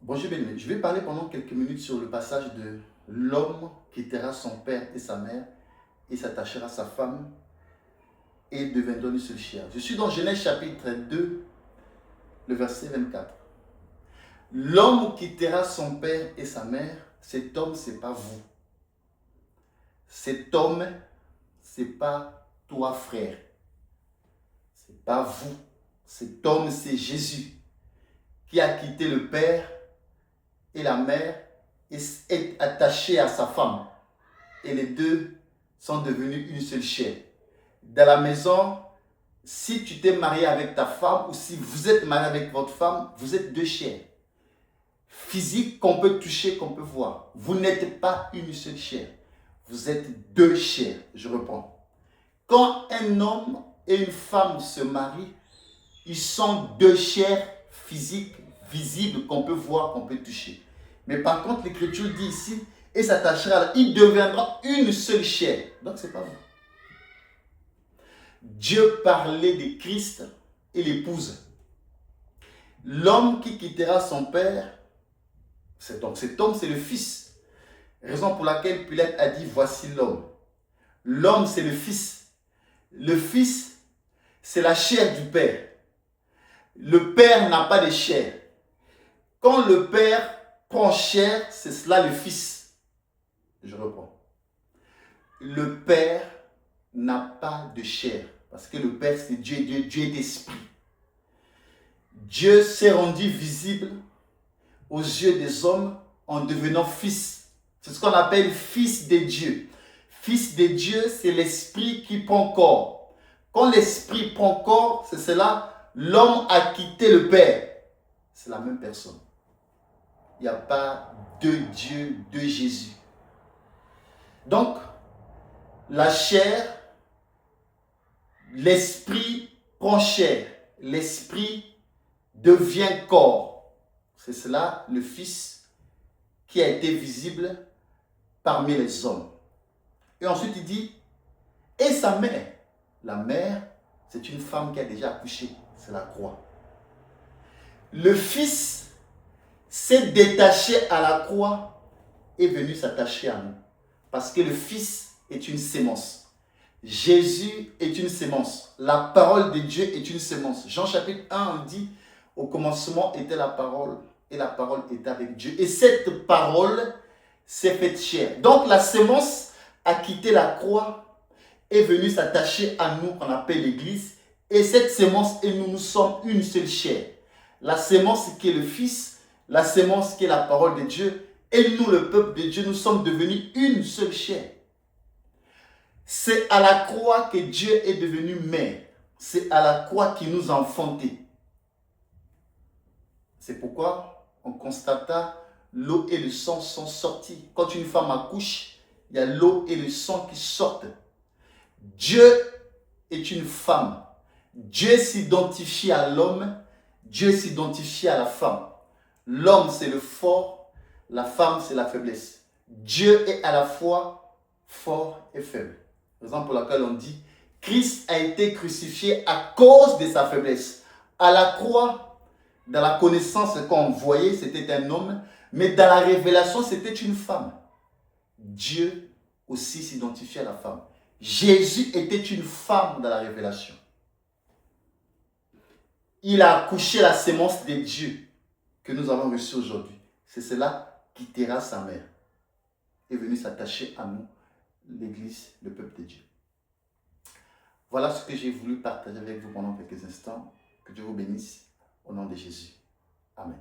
Bonjour bien-aimé, je vais parler pendant quelques minutes sur le passage de l'homme quittera son père et sa mère et s'attachera à sa femme et deviendra une seule chair. Je suis dans Genèse chapitre 2, le verset 24. L'homme quittera son père et sa mère, cet homme, ce n'est pas vous. Cet homme, ce n'est pas toi, frère. Ce n'est pas vous. Cet homme, c'est Jésus qui a quitté le père et la mère est attaché à sa femme. Et les deux sont devenus une seule chair. Dans la maison, si tu t'es marié avec ta femme ou si vous êtes marié avec votre femme, vous êtes deux chairs. Physique qu'on peut toucher, qu'on peut voir. Vous n'êtes pas une seule chair. Vous êtes deux chairs. Je reprends. Quand un homme et une femme se marient, ils sont deux chairs physiques, visibles, qu'on peut voir, qu'on peut toucher. Mais par contre, l'Écriture dit ici, et s'attachera, il deviendra une seule chair. Donc, ce n'est pas vous. Dieu parlait de Christ et l'épouse. L'homme qui quittera son père, cet homme, c'est le fils. Raison pour laquelle Pilate a dit, voici l'homme. L'homme, c'est le fils. Le fils, c'est la chair du père. Le père n'a pas de chair. Quand le père prend chair, c'est cela le fils. Je reprends. Le père n'a pas de chair. Parce que le père, c'est Dieu. Dieu est esprit. Dieu s'est rendu visible aux yeux des hommes en devenant fils. C'est ce qu'on appelle fils de Dieu. Fils de Dieu, c'est l'esprit qui prend corps. Quand l'esprit prend corps, c'est cela, l'homme a quitté le Père. C'est la même personne. Il n'y a pas deux dieux, deux Jésus. Donc, la chair, l'esprit prend chair. L'esprit devient corps. C'est cela le Fils qui a été visible parmi les hommes. Et ensuite il dit, et sa mère. La mère, c'est une femme qui a déjà accouché. C'est la croix. Le Fils s'est détaché à la croix et est venu s'attacher à nous. Parce que le Fils est une sémence. Jésus est une sémence. La parole de Dieu est une sémence. Jean chapitre 1, on dit, au commencement était la parole et la parole était avec Dieu. Et cette parole s'est faite chair. Donc la sémence a quitté la croix, est venue s'attacher à nous, qu'on appelle l'Église. Et cette sémence et nous, nous sommes une seule chair. La sémence qui est le Fils, la sémence qui est la parole de Dieu, et nous, le peuple de Dieu, nous sommes devenus une seule chair. C'est à la croix que Dieu est devenu mère. C'est à la croix qu'il nous a enfantés. C'est pourquoi on constata l'eau et le sang sont sortis. Quand une femme accouche, il y a l'eau et le sang qui sortent. Dieu est une femme. Dieu s'identifie à l'homme. Dieu s'identifie à la femme. L'homme, c'est le fort. La femme, c'est la faiblesse. Dieu est à la fois fort et faible. Raison pour laquelle on dit Christ a été crucifié à cause de sa faiblesse. À la croix, dans la connaissance qu'on voyait, c'était un homme, mais dans la révélation, c'était une femme. Dieu aussi s'identifie à la femme. Jésus était une femme dans la révélation. Il a accouché la sémence de Dieu que nous avons reçue aujourd'hui. C'est cela qui quittera sa mère. Est venu s'attacher à nous, l'Église, le peuple de Dieu. Voilà ce que j'ai voulu partager avec vous pendant quelques instants. Que Dieu vous bénisse au nom de Jésus. Amen.